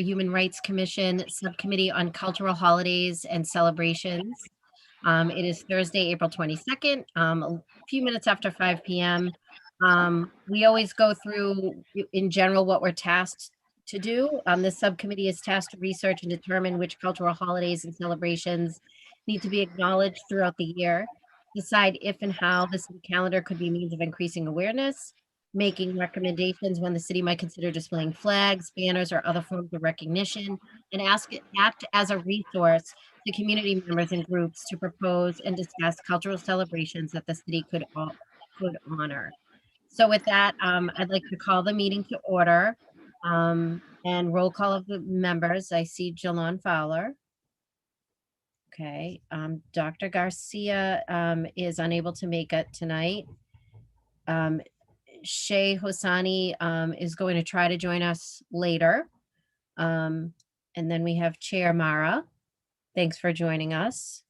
Human Rights Commission Subcommittee on Cultural Holidays and Celebrations. It is Thursday, April 22nd, a few minutes after 5 p.m. We always go through, in general, what we're tasked to do. This subcommittee is tasked to research and determine which cultural holidays and celebrations need to be acknowledged throughout the year, decide if and how the city calendar could be a means of increasing awareness, making recommendations when the city might consider displaying flags, banners, or other forms of recognition, and act as a resource to community members and groups to propose and discuss cultural celebrations that the city could honor. So with that, I'd like to call the meeting to order, and roll call of the members. I see Jalon Fowler. Okay, Dr. Garcia is unable to make it tonight. Shay Hosani is going to try to join us later. And then we have Chair Mara. Thanks for joining us.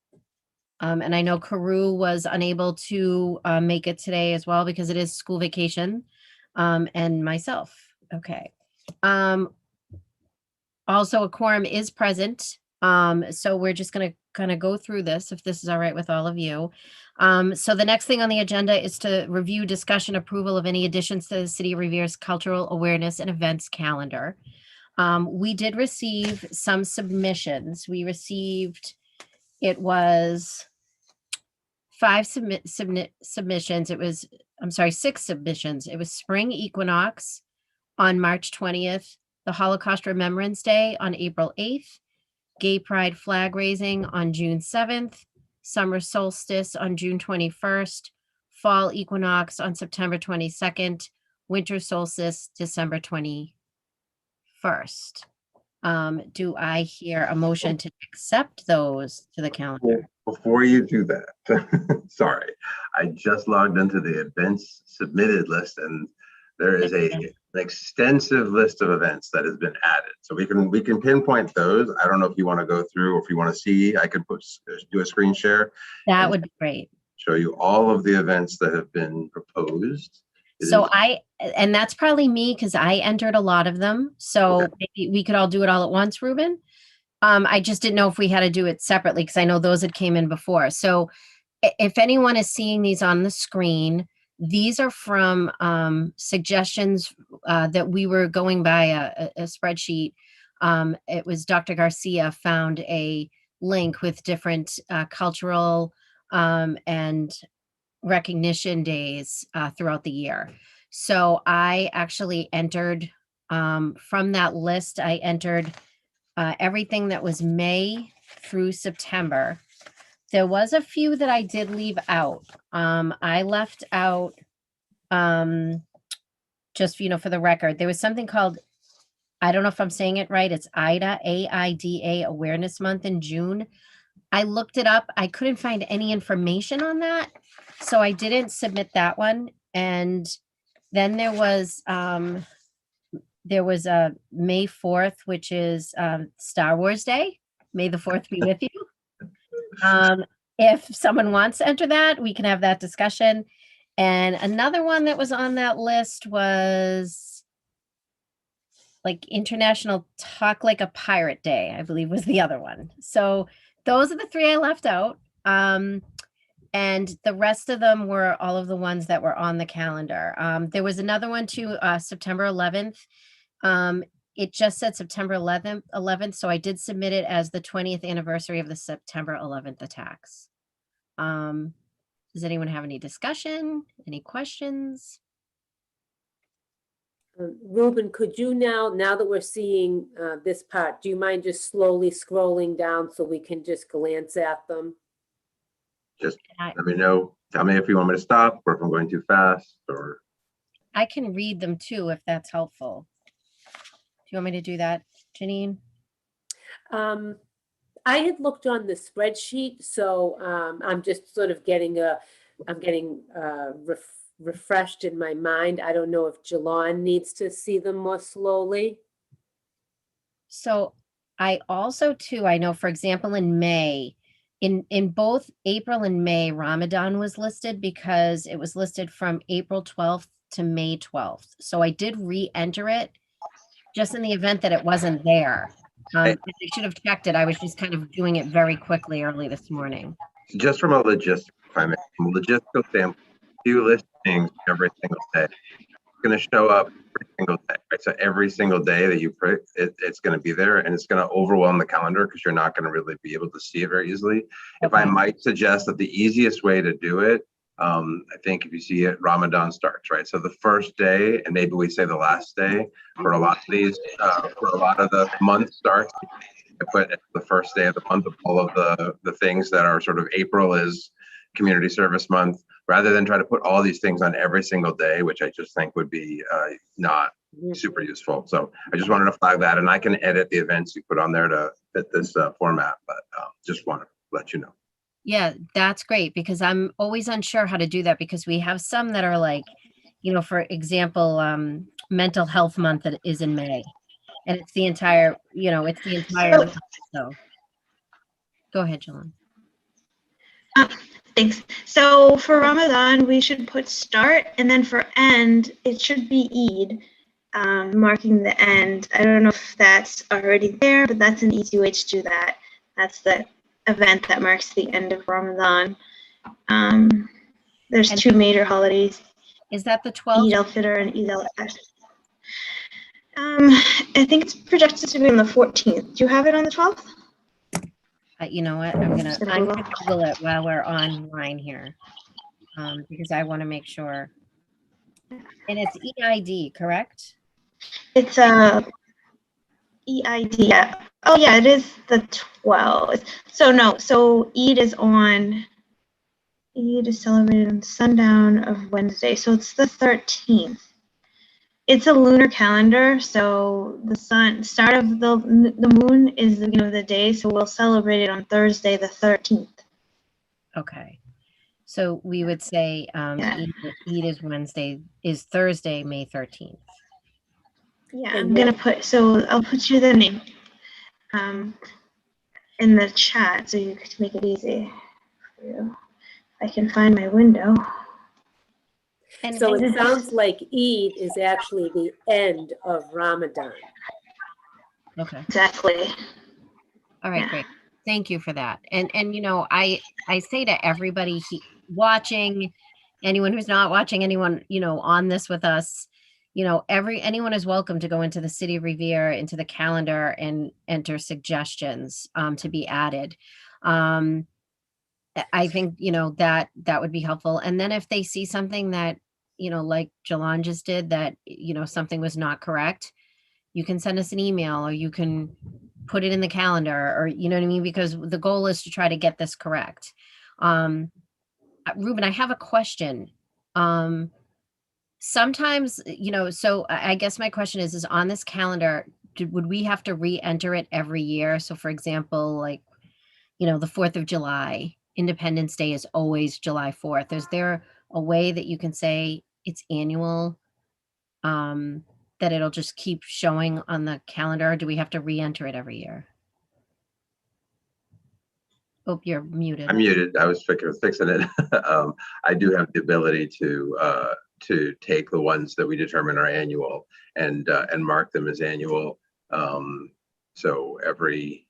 And I know Karu was unable to make it today as well because it is school vacation, and myself. Okay. Also, a quorum is present. So we're just going to kind of go through this, if this is all right with all of you. So the next thing on the agenda is to review, discussion, approval of any additions to the City of Revere's Cultural Awareness and Events Calendar. We did receive some submissions. We received, it was 6 submissions. It was Spring Equinox on March 20th, the Holocaust Remembrance Day on April 8th, Gay Pride flag raising on June 7th, Summer Solstice on June 21st, Fall Equinox on September 22nd, Winter Solstice December 21st. Do I hear a motion to accept those to the calendar? Before you do that, sorry, I just logged into the events submitted list, and there is an extensive list of events that has been added. So we can pinpoint those. I don't know if you want to go through, or if you want to see, I can do a screen share. That would be great. Show you all of the events that have been proposed. And that's probably me because I entered a lot of them. So okay, maybe we could all do it all at once, Ruben. I just didn't know if we had to do it separately because I know those had came in before. So if anyone is seeing these on the screen, these are from suggestions that we were going by a spreadsheet. It was Dr. Garcia found a link with different cultural and recognition days throughout the year. So I actually entered from that list, I entered everything that was May through September. There was a few that I did leave out. I left out, just, for the record, there was something called, I don't know if I'm saying it right, it's AIDA, AIDA Awareness Month in June. I looked it up. I couldn't find any information on that, so I didn't submit that one. And then there was a May 4th, which is Star Wars Day. May the 4th be with you. If someone wants to enter that, we can have that discussion. And another one that was on that list was like International Talk Like a Pirate Day, I believe was the other one. So those are the 3 I left out. And the rest of them were all of the ones that were on the calendar. There was another one too, September 11th. It just said September 11th, so I did submit it as the 20th anniversary of the September 11th attacks. Does anyone have any discussion, any questions? Ruben, could you now that we're seeing this part, do you mind just slowly scrolling down so we can just glance at them? Just let me know. Tell me if you want me to stop or if I'm going too fast, or I can read them too, if that's helpful. Do you want me to do that, Janine? I had looked on the spreadsheet, so I'm just sort of getting refreshed in my mind. I don't know if Jalon needs to see them more slowly. So I also too, I know, for example, in May, in both April and May, Ramadan was listed because it was listed from April 12th to May 12th. So I did re-enter it just in the event that it wasn't there. I should have checked it. I was just kind of doing it very quickly early this morning. Just from a logistical, from a logistical standpoint, you list things every single day. It's going to show up every single day, right? So every single day that you put it, it's going to be there, and it's going to overwhelm the calendar because you're not going to really be able to see it very easily. If I might suggest that the easiest way to do it, I think if you see it, Ramadan starts, right? So the first day, and maybe we say the last day for a lot of these, for a lot of the month starts. I put the first day of the month of all of the things that are sort of April is community service month, rather than try to put all these things on every single day, which I just think would be not super useful. So I just wanted to flag that, and I can edit the events you put on there to fit this format, but just want to let you know. Yeah, that's great, because I'm always unsure how to do that, because we have some that are like, you know, for example, mental health month that is in May, and it's the entire, you know, it's the entire month. So go ahead, Jalon. Thanks. So for Ramadan, we should put start, and then for end, it should be Eid, marking the end. I don't know if that's already there, but that's an easy way to do that. That's the event that marks the end of Ramadan. There's two major holidays. Is that the 12th? Eid al-Fitr and Eid al-Adha. I think it's projected to be on the 14th. Do you have it on the 12th? You know what? I'm gonna Google it while we're online here, because I want to make sure. And it's EID, correct? It's EID. Yeah. Oh yeah, it is the 12th. So no. So Eid is celebrated on sundown of Wednesday. So it's the 13th. It's a lunar calendar, so the start of the moon is the beginning of the day, so we'll celebrate it on Thursday, the 13th. Okay. So we would say Eid is Wednesday, is Thursday, May 13th. Yeah, I'm going to I'll put you the name in the chat so you can make it easy for you. I can find my window. And so it sounds like Eid is actually the end of Ramadan. Okay. Exactly. All right, great. Thank you for that. And you know, I say to everybody watching, anyone who's not watching, anyone, you know, on this with us, you know, anyone is welcome to go into the City of Revere, into the calendar, and enter suggestions to be added. I think, you know, that would be helpful. And then if they see something that, you know, like Jalon just did, that, you know, something was not correct, you can send us an email, or you can put it in the calendar, or, you know what I mean? Because the goal is to try to get this correct. Ruben, I have a question. Sometimes, you know, so I guess my question is on this calendar, would we have to re-enter it every year? So for example, like, you know, the 4th of July, Independence Day is always July 4th. Is there a way that you can say it's annual, that it'll just keep showing on the calendar? Or do we have to re-enter it every year? Oh, you're muted. I'm muted. I was fixing it. I do have the ability to take the ones that we determine are annual and mark them as annual. So every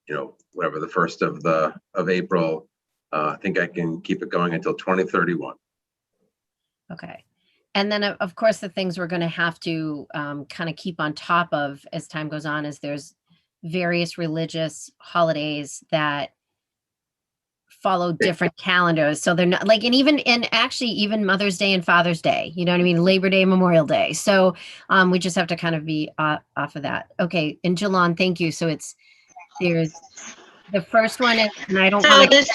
you know, whatever, the 1st of April, I think I can keep it going until 2031. Okay. And then of course the things we're going to have to kind of keep on top of as time goes on is there's various religious holidays that follow different calendars. So they're not like, and actually even Mother's Day and Father's Day, you know what I mean? Labor Day, Memorial Day. So we just have to kind of be off of that. Okay. And Jalon, thank you. So there's the first one is, and I don't want to.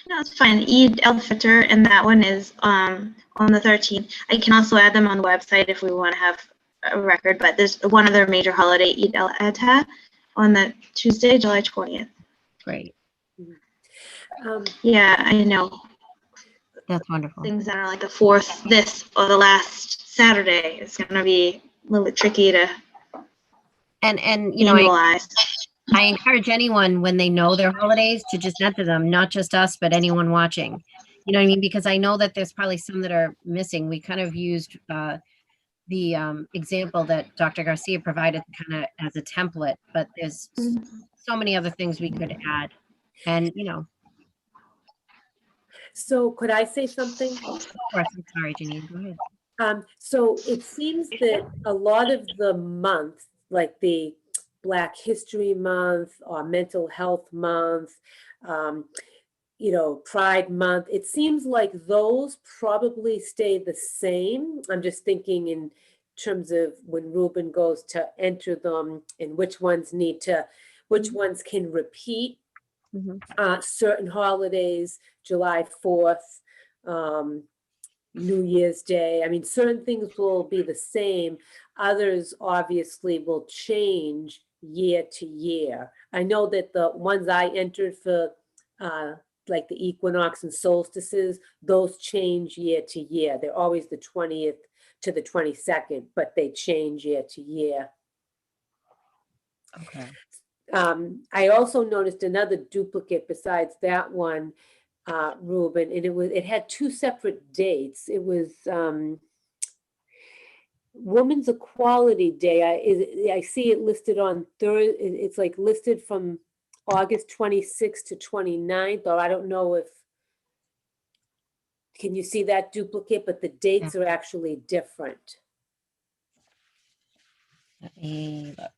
No, it's fine. Eid al-Fitr, and that one is on the 13th. I can also add them on the website if we want to have a record, but there's one other major holiday, Eid al-Adha, on the Tuesday, July 20th. Great. Yeah, I know. That's wonderful. Things that are like the 4th, this, or the last Saturday, it's going to be a little bit tricky to and you know, I encourage anyone when they know their holidays to just enter them, not just us, but anyone watching. You know what I mean? Because I know that there's probably some that are missing. We kind of used example that Dr. Garcia provided kind of as a template, but there's so many other things we could add. And, you know, So could I say something? of course, I'm sorry, Janine, go ahead. So it seems that a lot of the months, like the Black History Month or Mental Health Month, you know, Pride Month, it seems like those probably stay the same. I'm just thinking in terms of when Ruben goes to enter them and which ones need to, which ones can repeat. Certain holidays, July 4th, New Year's Day. I mean, certain things will be the same. Others obviously will change year to year. I know that the ones I entered for like the equinox and solstices, those change year to year. They're always the 20th to the 22nd, but they change year to year. Okay. I also noticed another duplicate besides that one, Ruben, and it had two separate dates. It was Women's Equality Day. I see it listed on Thursday. It's like listed from August 26th to 29th, or I don't know if, can you see that duplicate? But the dates are actually different. Let me look.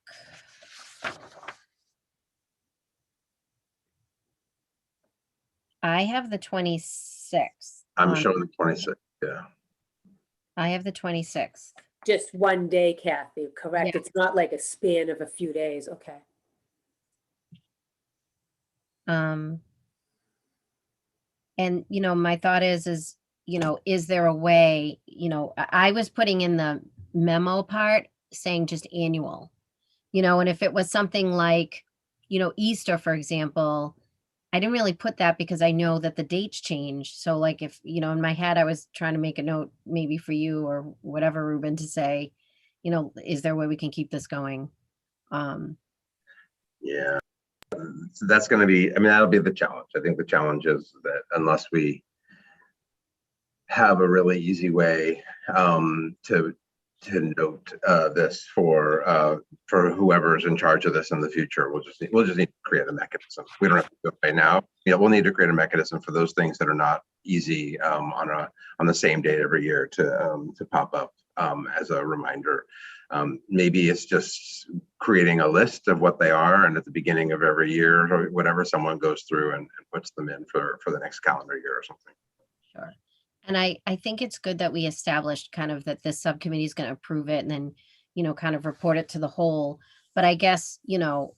I have the 26th. I'm showing the 26th, yeah. I have the 26th. Just one day, Kathy, correct? Yeah. It's not like a span of a few days, okay. And, you know, my thought is, you know, is there a way, you know, I was putting in the memo part saying just annual, you know, and if it was something like, you know, Easter, for example, I didn't really put that because I know that the dates change. So like if, you know, in my head, I was trying to make a note maybe for you or whatever, Ruben, to say, you know, is there a way we can keep this going? Yeah, so that's going to be, I mean, that'll be the challenge. I think the challenge is that unless we have a really easy way to note this for whoever's in charge of this in the future, we'll just need to create a mechanism. We don't have to do it right now. You know, we'll need to create a mechanism for those things that are not easy on the same date every year to pop up as a reminder. Maybe it's just creating a list of what they are, and at the beginning of every year or whatever, someone goes through and puts them in for the next calendar year or something. Sure. And I think it's good that we established kind of that this subcommittee is going to approve it and then, you know, kind of report it to the whole. But I guess, you know,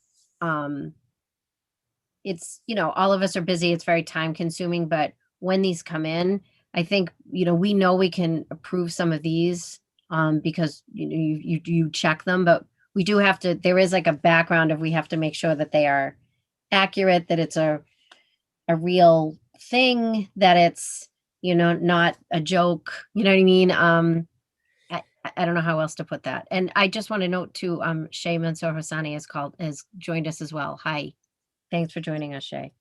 it's, you know, all of us are busy. It's very time consuming, but when these come in, I think, you know we can approve some of these because, you know, you check them, but we do have to, there is like a background of, we have to make sure that they are accurate, that it's a real thing, that it's, you know, not a joke, you know what I mean? I don't know how else to put that. And I just want to note too, Shay Mansour Hassani has joined us as well. Hi. Thanks for joining us, Shay.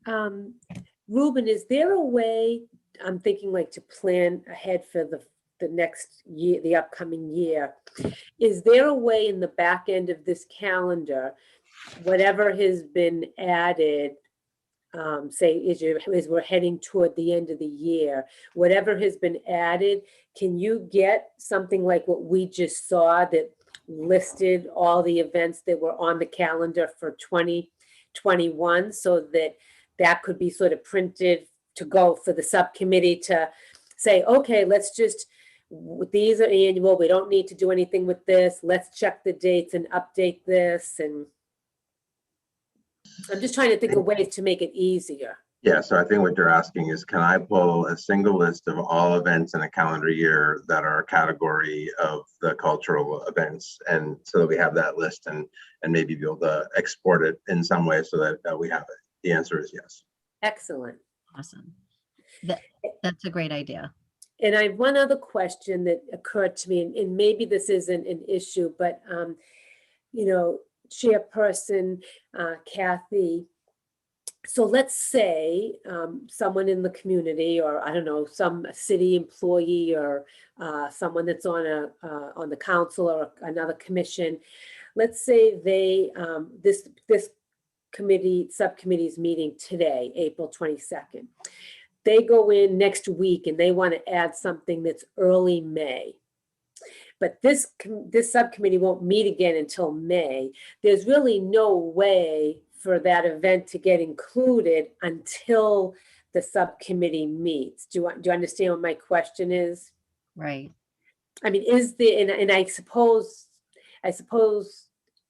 Ruben, is there a way, I'm thinking like to plan ahead for the next year, the upcoming year, is there a way in the back end of this calendar, whatever has been added, say as we're heading toward the end of the year, whatever has been added, can you get something like what we just saw that listed all the events that were on the calendar for 2021, so that could be sort of printed to go for the subcommittee to say, okay, let's just, these are annual, we don't need to do anything with this, let's check the dates and update this. And I'm just trying to think of ways to make it easier. Yeah, so I think what you're asking is, can I pull a single list of all events in a calendar year that are a category of the cultural events, and so that we have that list and maybe be able to export it in some way so that we have it? The answer is yes. Excellent. Awesome. That's a great idea. And I have one other question that occurred to me, and maybe this isn't an issue, but you know, Chairperson Kathy, So let's say someone in the community, or I don't know, some city employee, or someone that's on the council or another commission. Let's say they this subcommittee's meeting today, April 22nd. They go in next week and they want to add something that's early May. But this subcommittee won't meet again until May. There's really no way for that event to get included until the subcommittee meets. Do you understand what my question is? Right. I mean, is there, and I suppose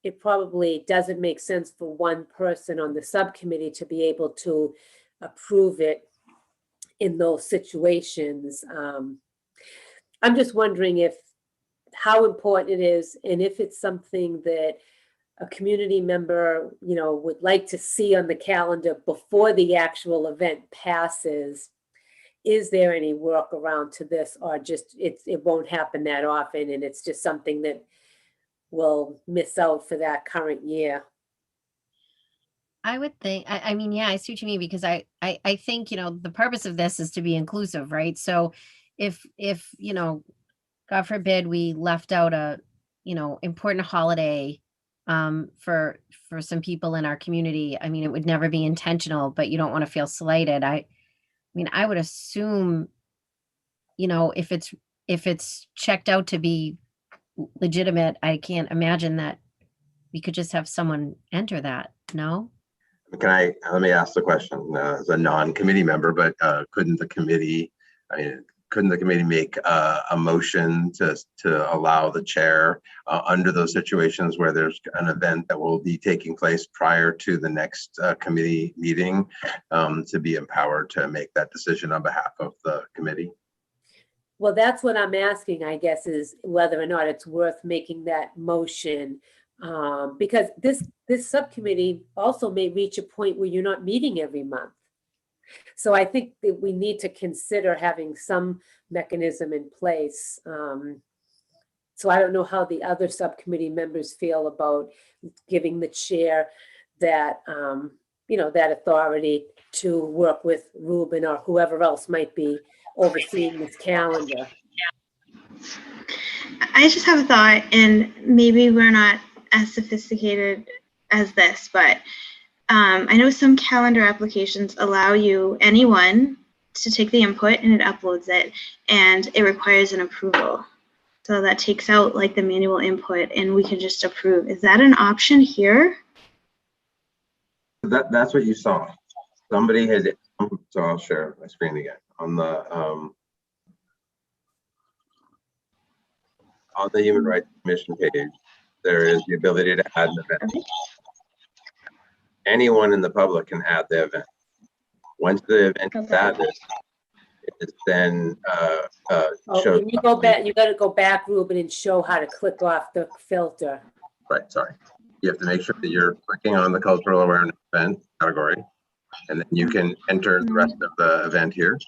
it probably doesn't make sense for one person on the subcommittee to be able to approve it in those situations. I'm just wondering how important it is, and if it's something that a community member, would like to see on the calendar before the actual event passes. Is there any workaround to this, or just it won't happen that often, and it's just something that will miss out for that current year? I would think, I mean, yeah, I see what you mean, because I think, the purpose of this is to be inclusive, right? So if, God forbid, we left out a, important holiday for some people in our community, I mean, it would never be intentional, but you don't want to feel slighted. I mean, I would assume, if it's checked out to be legitimate, I can't imagine that we could just have someone enter that. No? Let me ask the question as a non-committee member, but couldn't the committee make a motion to allow the chair under those situations where there's an event that will be taking place prior to the next committee meeting, to be empowered to make that decision on behalf of the committee? Well, that's what I'm asking, I guess, is whether or not it's worth making that motion. Because this subcommittee also may reach a point where you're not meeting every month. So I think that we need to consider having some mechanism in place. So I don't know how the other subcommittee members feel about giving the chair that, that authority to work with Ruben or whoever else might be overseeing this calendar. I just have a thought, and maybe we're not as sophisticated as this, but I know some calendar applications allow anyone to take the input and it uploads it, and it requires an approval. So that takes out like the manual input and we can just approve. Is that an option here? That's what you saw. Somebody has it. So I'll share my screen again. On the Human Rights Commission page, there is the ability to add an event. Okay. Anyone in the public can add the event. Once the event is added, it's then shows. You go back. You got to go back, Ruben, and show how to click off the filter. Right. Sorry. You have to make sure that you're clicking on the cultural awareness event category, and then you can enter the rest of the event here.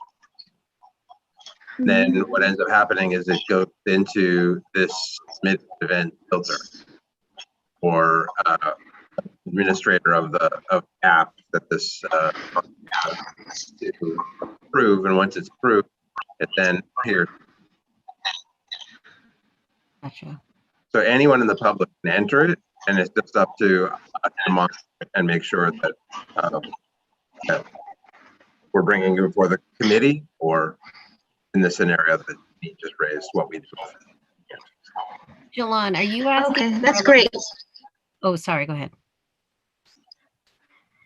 Then what ends up happening is it goes into this mid-event filter or administrator of the app that this to approve, and once it's approved, it then appears. Gotcha. So anyone in the public can enter it, and it's just up to us to monitor it and make sure that, that we're bringing it before the committee, or in the scenario that you just raised, what we do. Jalon, are you asking? Okay, that's great. Oh, sorry, go ahead.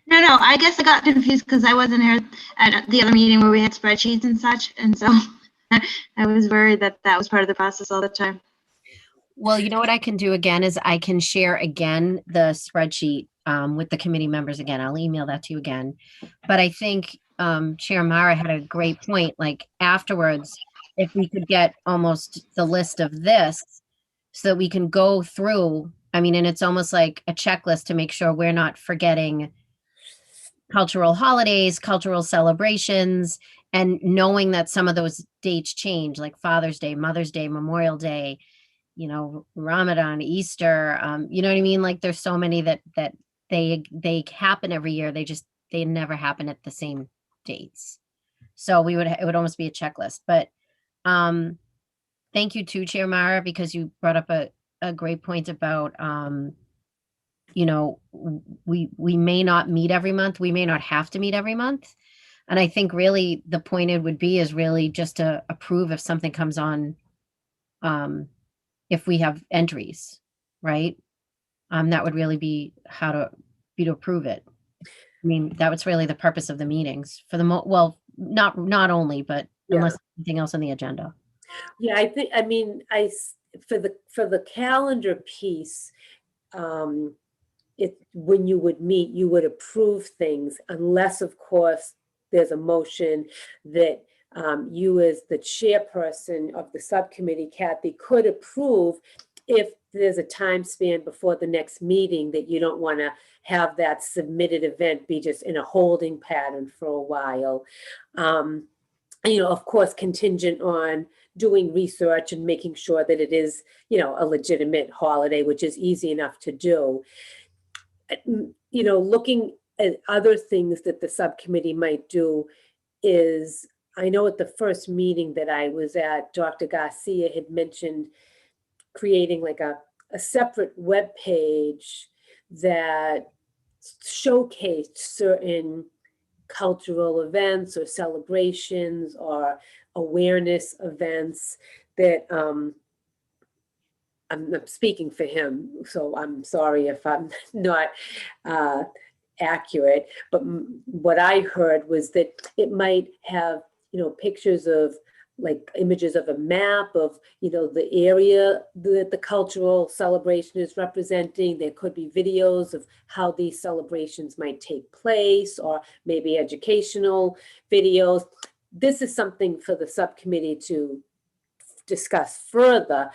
No, I guess I got confused because I wasn't here at the other meeting where we had spreadsheets and such, and so I was worried that was part of the process all the time. Well, you know what I can do again is I can share again the spreadsheet with the committee members again. I'll email that to you again. But I think Chair Mara had a great point. Like afterwards, if we could get almost the list of this so that we can go through, I mean, and it's almost like a checklist to make sure we're not forgetting cultural holidays, cultural celebrations, and knowing that some of those dates change, like Father's Day, Mother's Day, Memorial Day, Ramadan, Easter, you know what I mean? Like there's so many that they happen every year. They just they never happen at the same dates. So it would almost be a checklist, but, thank you too, Chair Mara, because you brought up a great point about, you know, we may not meet every month. We may not have to meet every month. And I think really the point it would be is really just to approve if something comes on, if we have entries, right? That would really be to approve it. I mean, that was really the purpose of the meetings for well, not only, but Yeah. unless anything else on the agenda. Yeah, I mean, for the calendar piece, when you would meet, you would approve things unless, of course, there's a motion that you as the chairperson of the subcommittee, Kathy, could approve if there's a time span before the next meeting that you don't want to have that submitted event be just in a holding pattern for a while. You know, of course, contingent on doing research and making sure that it is, you know, a legitimate holiday, which is easy enough to do. You know, looking at other things that the subcommittee might do is, I know at the first meeting that I was at, Dr. Garcia had mentioned creating like a separate web page that showcased certain cultural events or celebrations or awareness events that I'm speaking for him, so I'm sorry if I'm not accurate, but what I heard was that it might have, you know, pictures of like images of a map of, you know, the area that the cultural celebration is representing. There could be videos of how these celebrations might take place, or maybe educational videos. This is something for the subcommittee to discuss further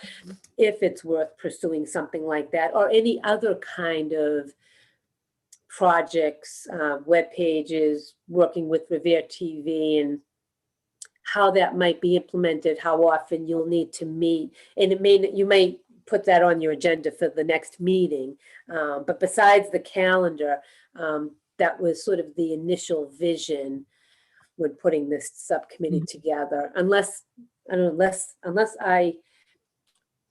if it's worth pursuing something like that, or any other kind of projects, web pages, working with Revere TV, and how that might be implemented, how often you'll need to meet. And you may put that on your agenda for the next meeting. But besides the calendar, that was sort of the initial vision when putting this subcommittee together, unless I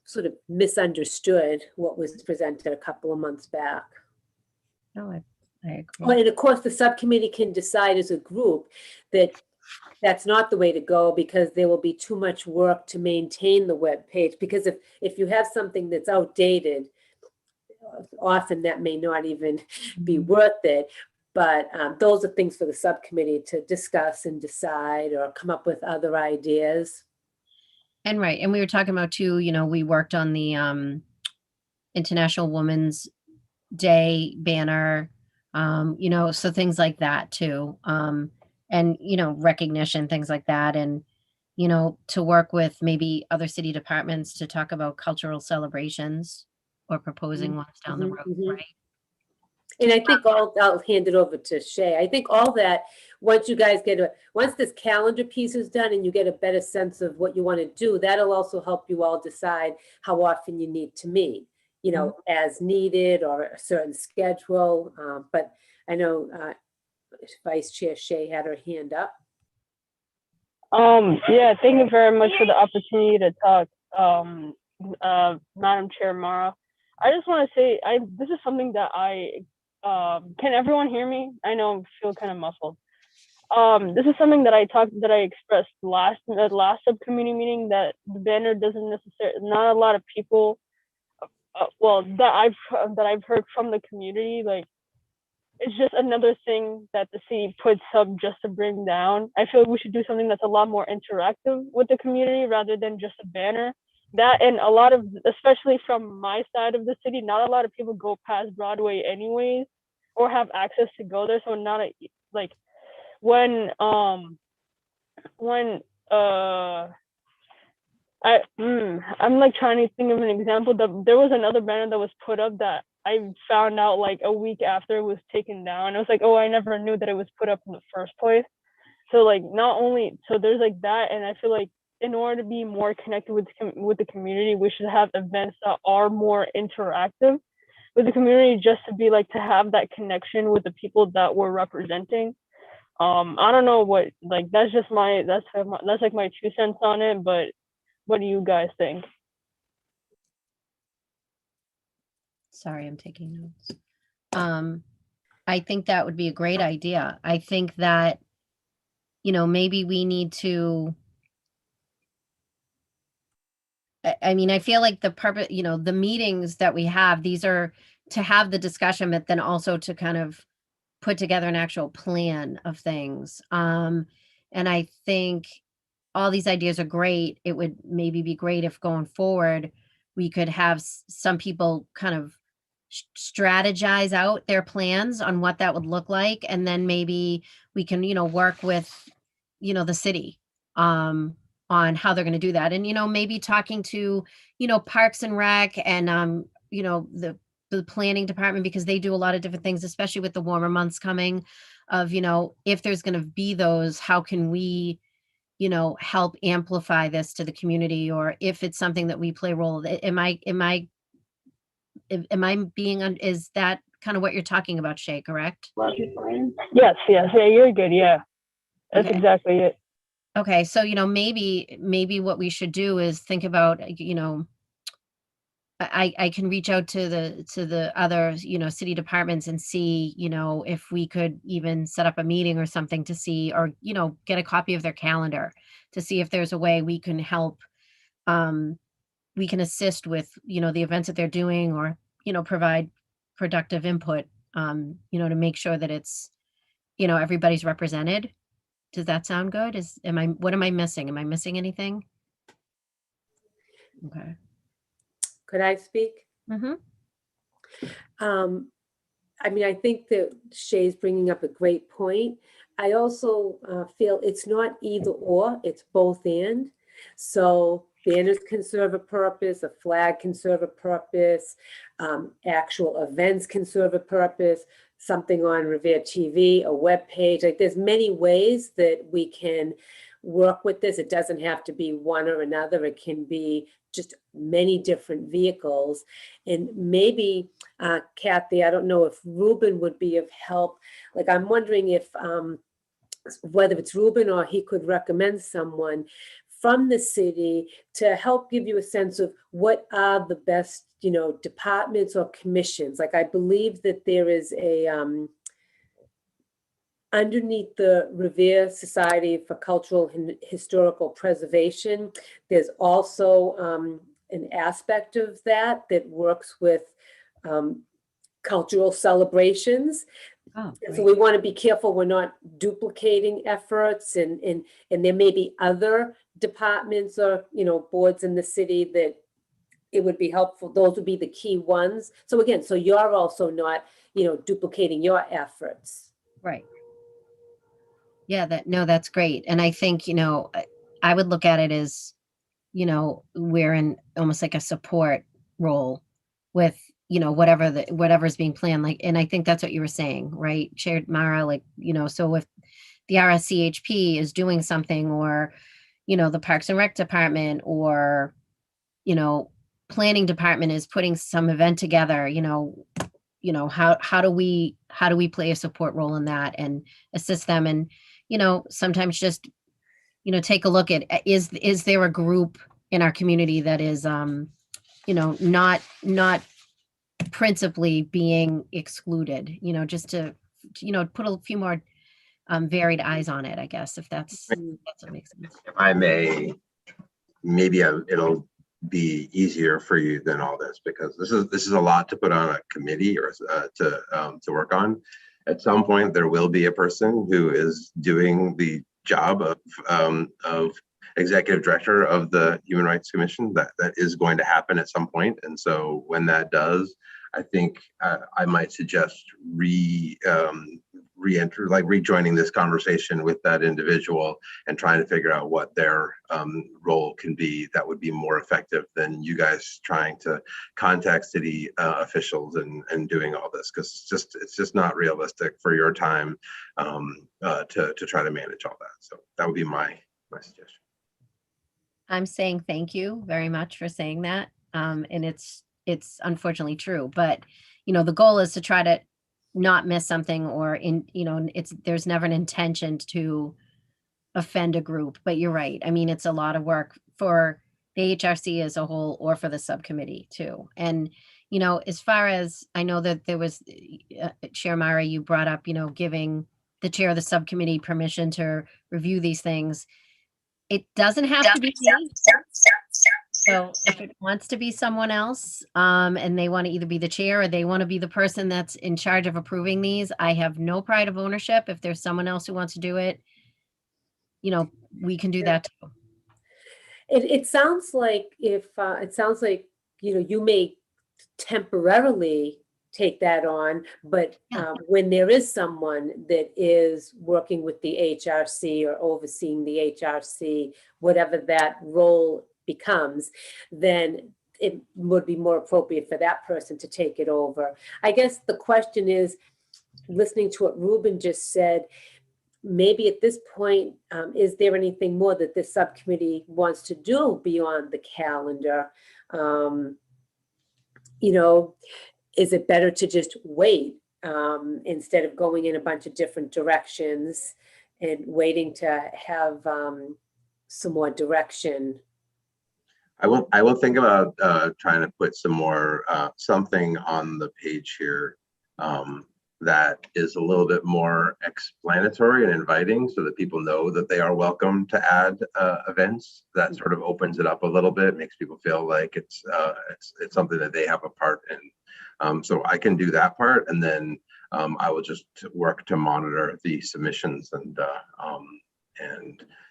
sort of misunderstood what was presented a couple of months back. No, I agree. Well, and of course, the subcommittee can decide as a group that that's not the way to go, because there will be too much work to maintain the web page. Because if you have something that's outdated, often that may not even be worth it. But those are things for the subcommittee to discuss and decide, or come up with other ideas. And right, and we were talking about too, you know, we worked on the International Women's Day banner, you know, so things like that too. And, you know, recognition, things like that. And, you know, to work with maybe other city departments to talk about cultural celebrations or proposing ones down the road, right? And I think I'll hand it over to Shay. I think all that, once you guys once this calendar piece is done and you get a better sense of what you want to do, that'll also help you all decide how often you need to meet, you know, as needed, or a certain schedule. But I know Vice Chair Shay had her hand up. Yeah, thank you very much for the opportunity to talk, Madam Chair Mara. I just want to say, this is something that can everyone hear me? I know I feel kind of muffled. This is something that I expressed in the last subcommittee meeting, that the banner doesn't necessarily, not a lot of people, that I've heard from the community, like, it's just another thing that the city puts up just to bring down. I feel like we should do something that's a lot more interactive with the community rather than just a banner. That, and a lot of, especially from my side of the city, not a lot of people go past Broadway anyways, or have access to go there. So I'm like trying to think of an example. There was another banner that was put up that I found out like a week after it was taken down. I was like, oh, I never knew that it was put up in the first place. So like, so there's like that, and I feel like in order to be more connected with the community, we should have events that are more interactive. with the community, just to be like, to have that connection with the people that we're representing. I don't know what, like, that's just that's like my 2 cents on it, but what do you guys think? Sorry, I'm taking notes. I think that would be a great idea. I think that, maybe we need to, I mean, I feel like the purpose, the meetings that we have, these are to have the discussion, but then also to kind of put together an actual plan of things. And I think all these ideas are great. It would maybe be great if going forward, we could have some people kind of strategize out their plans on what that would look like. And then maybe we can, work with, the city, on how they're going to do that. And, maybe talking to, Parks and Rec and, the planning department, because they do a lot of different things, especially with the warmer months coming, of, if there's going to be those, how can we, help amplify this to the community, or if it's something that we play a role. Am I being is that kind of what you're talking about, Shay, correct? Yes, yeah, you're good. Yeah, that's Okay. exactly it. Okay, so maybe what we should do is think about, I can reach out to the other, city departments and see, if we could even set up a meeting or something to see, or, get a copy of their calendar to see if there's a way we can help, we can assist with, the events that they're doing, or, provide productive input, to make sure that it's, everybody's represented. Does that sound good? What am I missing? Am I missing anything? Okay. Could I speak? Mm-hmm. I mean, I think that Shay's bringing up a great point. I also feel it's not either or, it's both and. So banners can serve a purpose, a flag can serve a purpose, actual events can serve a purpose, something on Revere TV, a web page. Like, there's many ways that we can work with this. It doesn't have to be one or another. It can be just many different vehicles. And maybe, Kathy, I don't know if Ruben would be of help. Like, I'm wondering if whether it's Ruben or he could recommend someone from the city to help give you a sense of what are the best, departments or commissions. Like, I believe that there is a, underneath the Revere Society for Cultural and Historical Preservation, there's also an aspect of that works with cultural celebrations. Oh, so we want to be careful we're not duplicating efforts, and there may be other departments or boards in the city that it would be helpful. Those would be the key ones. So again, so you're also not duplicating your efforts. Right. Yeah, that's great. And I think, I would look at it as, we're in almost like a support role with, whatever's being planned. Like, and I think that's what you were saying, right? Chair Mara, like, so if the RSCHP is doing something, or, the Parks and Rec department, or, planning department is putting some event together, how do we play a support role in that and assist them? And, sometimes just, take a look at, is there a group in our community that is, not principally being excluded, just to, put a few more varied eyes on it, I guess, if that's what makes sense. If I may, maybe it'll be easier for you than all this, because this is a lot to put on a committee, or to work on. At some point, there will be a person who is doing the job of executive director of the Human Rights Commission. That is going to happen at some point. And so when that does, I think I might suggest rejoining this conversation with that individual and trying to figure out what their role can be that would be more effective than you guys trying to contact city officials and doing all this, because it's just not realistic for your time to try to manage all that. So that would be my suggestion. I'm saying thank you very much for saying that. And it's it's unfortunately true, but, the goal is to try to not miss something or there's never an intention to offend a group, but you're right. I mean, it's a lot of work for the HRC as a whole or for the subcommittee too. And, as far as I know that there was, Chair Mara, you brought up, giving the chair of the subcommittee permission to review these things. It doesn't have to be me. So if it wants to be someone else, and they want to either be the chair or they want to be the person that's in charge of approving these, I have no pride of ownership. If there's someone else who wants to do it, we can do that too. It sounds like you may temporarily take that on, but when there is someone that is working with the HRC or overseeing the HRC, whatever that role becomes, then it would be more appropriate for that person to take it over. I guess the question is, listening to what Ruben just said, maybe at this point, is there anything more that this subcommittee wants to do beyond the calendar? Is it better to just wait instead of going in a bunch of different directions and waiting to have some more direction? I will think about trying to put some more something on the page here that is a little bit more explanatory and inviting, so that people know that they are welcome to add events. That sort of opens it up a little bit, makes people feel like it's something that they have a part in. So I can do that part, and then I will just work to monitor the submissions and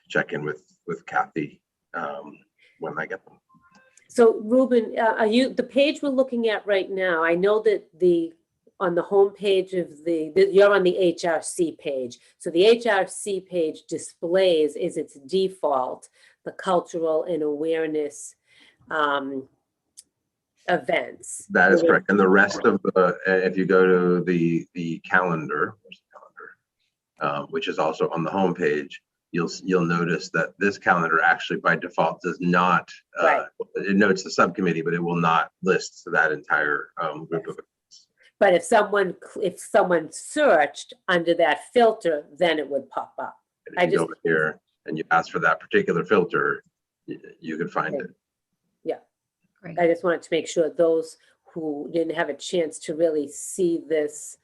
check in with Kathy when I get them. So Ruben, the page we're looking at right now, I know that on the home page of you're on the HRC page. So the HRC page displays is its default, the cultural and awareness events. That is correct. And the rest of if you go to the calendar, which is also on the home page, you'll notice that this calendar actually by default does not, it notes the subcommittee, but it will not list that entire group of events. But if someone searched under that filter, then it would pop up. If you go over here and you ask for that particular filter, you can find it. Yeah. Great. I just wanted to make sure those who didn't have a chance to really see this,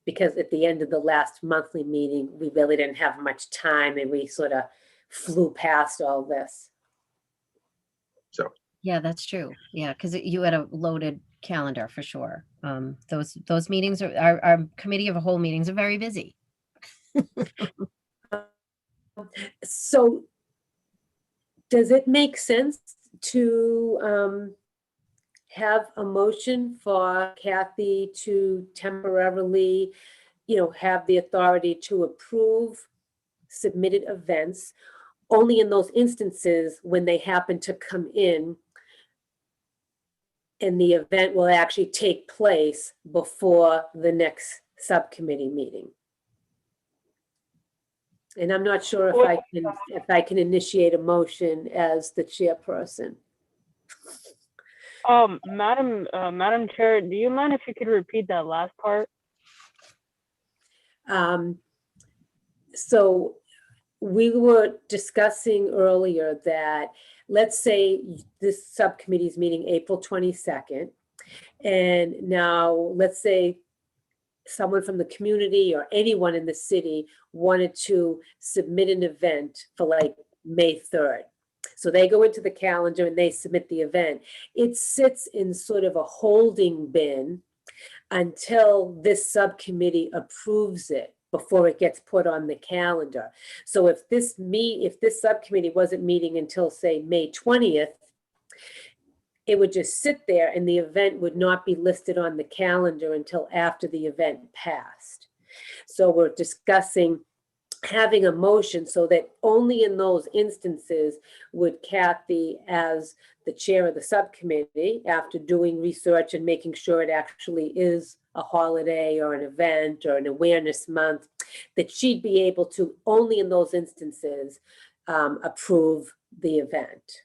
because at the end of the last monthly meeting, we really didn't have much time and we sort of flew past all this. So. Yeah, that's true. Yeah, because you had a loaded calendar for sure. Those meetings our committee of a whole meetings are very busy. So does it make sense to have a motion for Kathy to temporarily, have the authority to approve submitted events only in those instances when they happen to come in and the event will actually take place before the next subcommittee meeting? And I'm not sure if I can initiate a motion as the chairperson. Madam Chair, do you mind if you could repeat that last part? So we were discussing earlier that, let's say this subcommittee is meeting April 22nd. And now let's say someone from the community or anyone in the city wanted to submit an event for like May 3rd. So they go into the calendar and they submit the event. It sits in sort of a holding bin until this subcommittee approves it before it gets put on the calendar. So if this subcommittee wasn't meeting until say May 20th, it would just sit there and the event would not be listed on the calendar until after the event passed. So we're discussing having a motion so that only in those instances would Kathy, as the chair of the subcommittee, after doing research and making sure it actually is a holiday or an event or an awareness month, that she'd be able to only in those instances approve the event.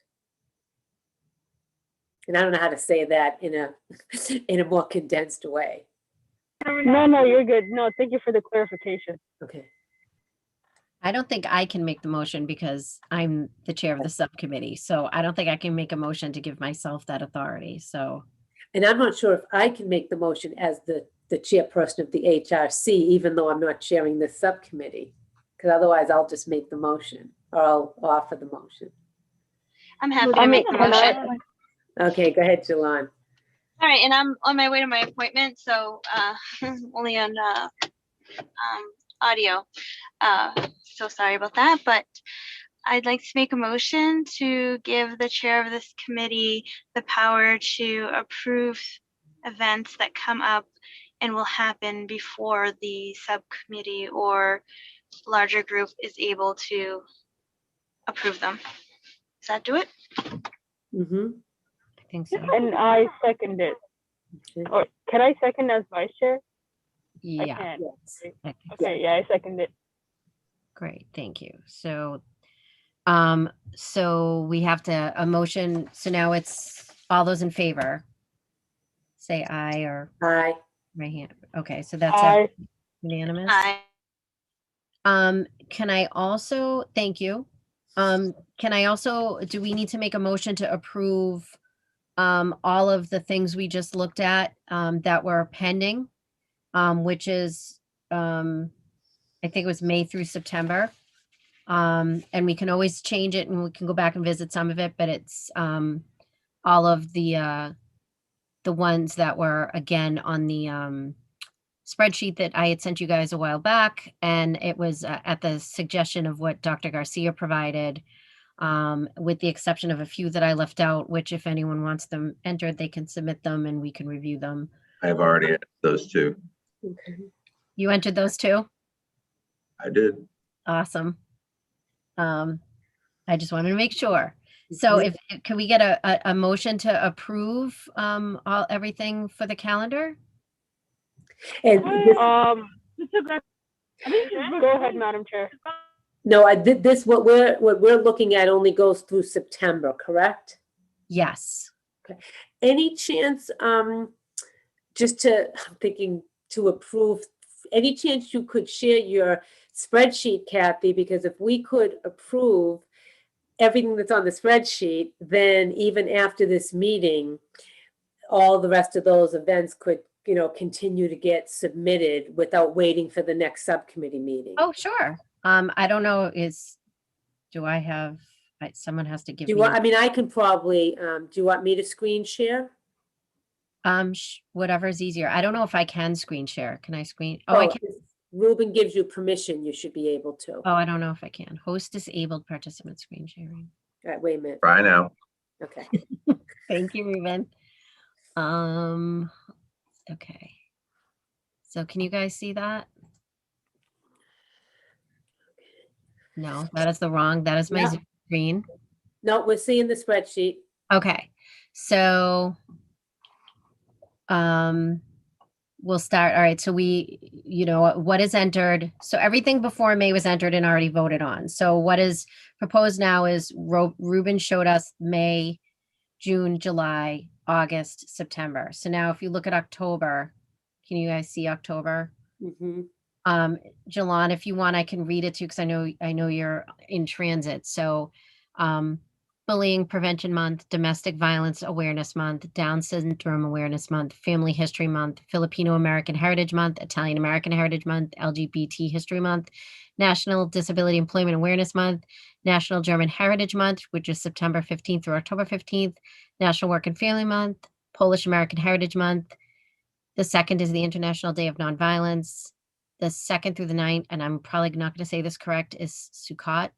And I don't know how to say that in a, in a more condensed way. No, you're good. No, thank you for the clarification. Okay. I don't think I can make the motion because I'm the chair of the subcommittee. So I don't think I can make a motion to give myself that authority. So, And I'm not sure if I can make the motion as the chairperson of the HRC, even though I'm not chairing this subcommittee. Because otherwise I'll just make the motion, or I'll offer the motion. I'm happy I to mean, make the can I- motion. Okay, go ahead, Jalon. All right, and I'm on my way to my appointment, so only on audio. So sorry about that, but I'd like to make a motion to give the chair of this committee the power to approve events that come up and will happen before the subcommittee or larger group is able to approve them. Does that do it? Mm-hmm. I think so. And I second it. Okay. Or can I second as vice chair? I Yeah. can. Yes. I think so. Okay, yeah, I second it. Great, thank you. So, so we have to, a motion, so now it's all those in favor. Say aye or Aye. right hand. Okay, so that's I unanimous. Aye. Can I also, thank you. Can I also, do we need to make a motion to approve all of the things we just looked at that were pending? Which is, I think it was May through September. And we can always change it and we can go back and visit some of it, but it's all of the ones that were again on the spreadsheet that I had sent you guys a while back. And it was at the suggestion of what Dr. Garcia provided, with the exception of a few that I left out, which if anyone wants them entered, they can submit them and we can review them. I've already had those two. Okay. You entered those too? I did. Awesome. I just wanted to make sure. So if, can we get a motion to approve everything for the calendar? And this, go ahead, Madam Chair. no, I did this, what we're looking at only goes through September, correct? Yes. Any chance, just to, I'm thinking to approve, any chance you could share your spreadsheet, Kathy? Because if we could approve everything that's on the spreadsheet, then even after this meeting, all the rest of those events could, you know, continue to get submitted without waiting for the next subcommittee meeting. Oh, sure. I don't know, do I have, someone has to give Do you me, want, I mean, I can probably, do you want me to screen share? whatever's easier. I don't know if I can screen share. Can I screen? Oh, I Oh, can. if Ruben gives you permission, you should be able to. Oh, I don't know if I can. Host disabled participant screen sharing. All right, wait a minute. Try now. Okay. Thank you, Ruben. Okay. So can you guys see that? No, that is that is my Yeah. Zoom screen. No, we're seeing the spreadsheet. Okay, so we'll start. All right, so we, you know, what is entered. So everything before May was entered and already voted on. So what is proposed now is Ruben showed us May, June, July, August, September. So now if you look at October, can you guys see October? Mm-hmm. Jalon, if you want, I can read it too, because I know you're in transit. So Bullying Prevention Month, Domestic Violence Awareness Month, Down Syndrome Awareness Month, Family History Month, Filipino American Heritage Month, Italian American Heritage Month, LGBT History Month, National Disability Employment Awareness Month, National German Heritage Month, which is September 15th through October 15th, National Work and Family Month, Polish American Heritage Month. The 2nd is the International Day of Nonviolence. The 2nd through the 9th, and I'm probably not going to say this correct, is Sukkot.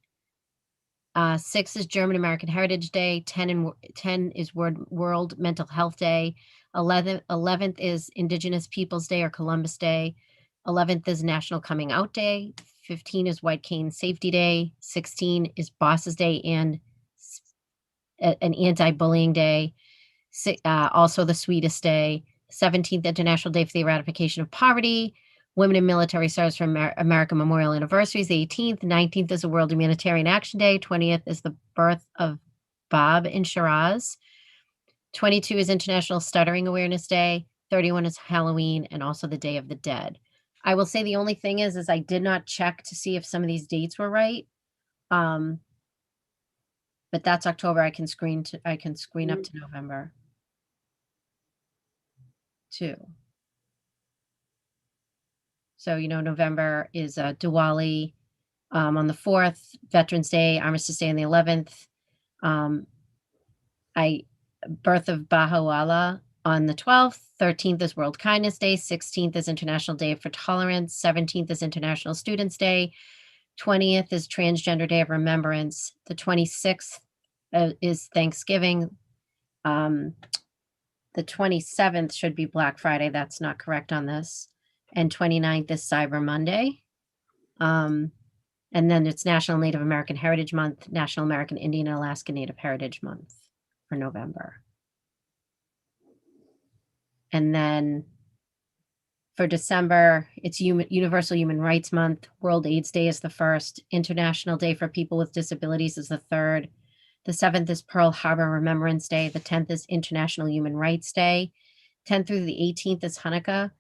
6 is German American Heritage Day. 10 is World Mental Health Day. 11th is Indigenous Peoples Day or Columbus Day. 11th is National Coming Out Day. 15 is White Cane Safety Day. 16 is Bosses Day and an Anti-Bullying Day. Also the Sweetest Day. 17th International Day for the Eradication of Poverty. Women in Military Service for American Memorial Anniversaries, the 18th. 19th is the World Humanitarian Action Day. 20th is the birth of Bob in Shiraz. 22 is International Stuttering Awareness Day. 31 is Halloween and also the Day of the Dead. I will say the only thing is I did not check to see if some of these dates were right. But that's October. I can screen up to November too. So, November is Diwali on the 4th, Veterans Day, Armistice Day on the 11th. Birth of Baha'u'llah on the 12th, 13th is World Kindness Day, 16th is International Day for Tolerance, 17th is International Students Day, 20th is Transgender Day of Remembrance, the 26th is Thanksgiving. The 27th should be Black Friday. That's not correct on this. And 29th is Cyber Monday. And then it's National Native American Heritage Month, National American Indian and Alaska Native Heritage Month for November. And then for December, it's Universal Human Rights Month. World AIDS Day is the 1st. International Day for People with Disabilities is the 3rd. The 7th is Pearl Harbor Remembrance Day. The 10th is International Human Rights Day. 10th through the 18th is Hanukkah.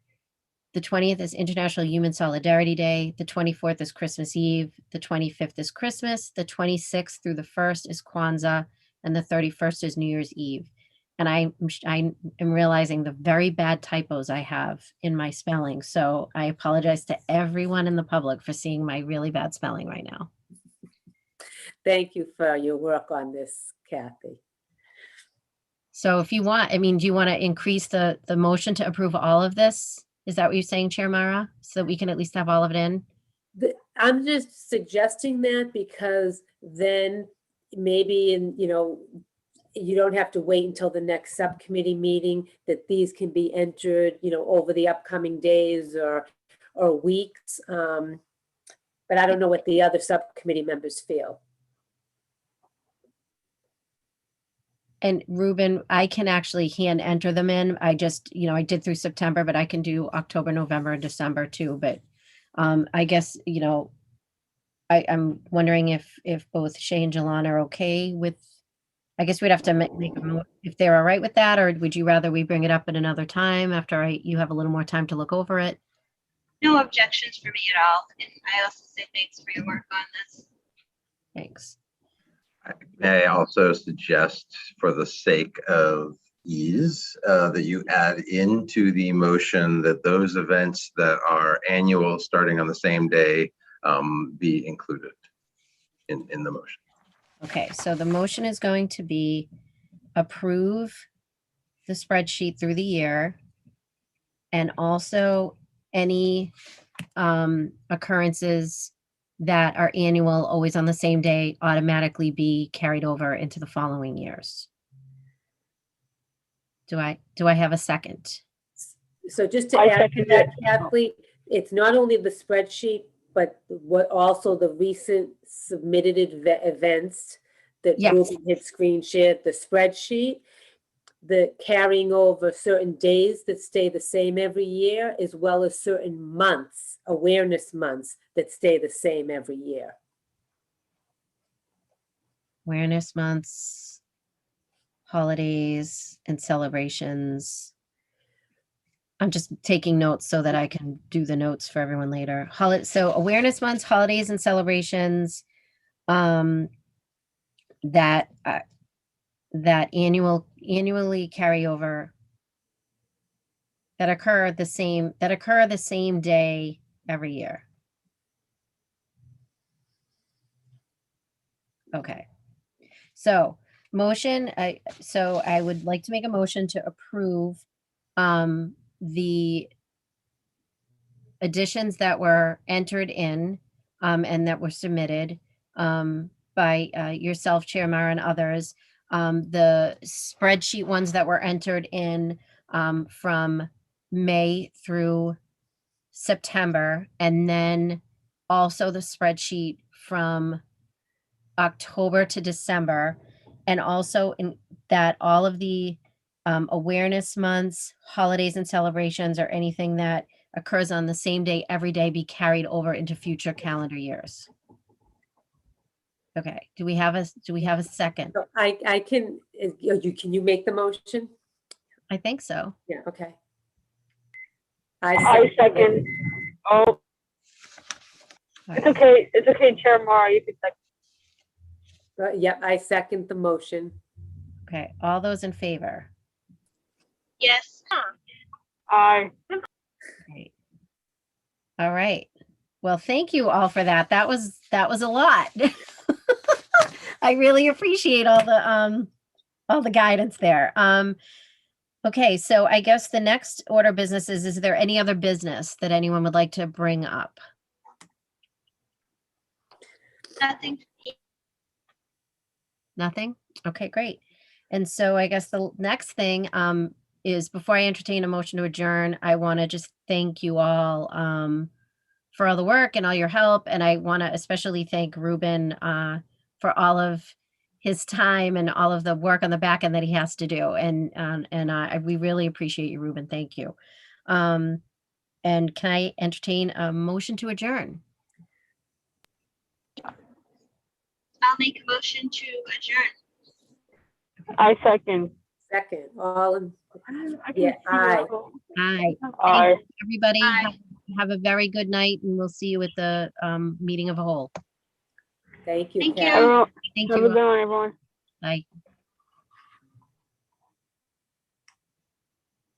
The 20th is International Human Solidarity Day. The 24th is Christmas Eve. The 25th is Christmas. The 26th through the 1st is Kwanzaa. And the 31st is New Year's Eve. And I am realizing the very bad typos I have in my spelling. So I apologize to everyone in the public for seeing my really bad spelling right now. Thank you for your work on this, Kathy. So if you want, do you want to increase the motion to approve all of this? Is that what you're saying, Chair Mara? So that we can at least have all of it in? I'm just suggesting that because then maybe you don't have to wait until the next subcommittee meeting, that these can be entered, over the upcoming days or weeks. But I don't know what the other subcommittee members feel. And Ruben, I can actually hand enter them in. I just, I did through September, but I can do October, November, and December too. But I guess, I'm wondering if both Shay and Jalon are okay with, I guess we'd have to make if they're all right with that, or would you rather we bring it up at another time after you have a little more time to look over it? No objections for me at all. And I also say thanks for your work on this. Thanks. May I also suggest, for the sake of ease, that you add into the motion that those events that are annual starting on the same day be included in the motion. Okay, so the motion is going to be approve the spreadsheet through the year and also any occurrences that are annual, always on the same day, automatically be carried over into the following years. Do I have a second? So just to I add to second that, it. Kathleen, it's not only the spreadsheet, but what also the recent submitted events that Yes. Ruben had screen shared, the spreadsheet, the carrying over certain days that stay the same every year, as well as certain months, awareness months that stay the same every year. Awareness months, holidays, and celebrations. I'm just taking notes so that I can do the notes for everyone later. So awareness months, holidays, and celebrations that annually carry over, that occur the same day every year. Okay. So so I would like to make a motion to approve the additions that were entered in and that were submitted by yourself, Chair Mara, and others. The spreadsheet ones that were entered in from May through September, and then also the spreadsheet from October to December, and also in that all of the awareness months, holidays and celebrations, or anything that occurs on the same day every day be carried over into future calendar years. Okay, do we have a second? So I can, can you make the motion? I think so. Yeah, okay. I second. Oh, All it's right. okay. It's okay, Chair Mara. You can second. Yeah, I second the motion. Okay, all those in favor? Yes. Aye. Great. All right. Well, thank you all for that. That was a lot. I really appreciate all the guidance there. Okay, so I guess the next order of business is there any other business that anyone would like to bring up? Nothing. Nothing? Okay, great. And so I guess the next thing is before I entertain a motion to adjourn, I want to just thank you all for all the work and all your help. And I want to especially thank Ruben for all of his time and all of the work on the back end that he has to do. And we really appreciate you, Ruben. Thank you. And can I entertain a motion to adjourn? I'll make a motion to adjourn. I second. Second, all in, I can Yeah, see aye. your vote. Aye. Aye. Everybody, Aye. have a very good night, and we'll see you at the meeting of a whole. thank you, Thank you. Kat. Everyone, Thank have a good you. night, everyone. Bye.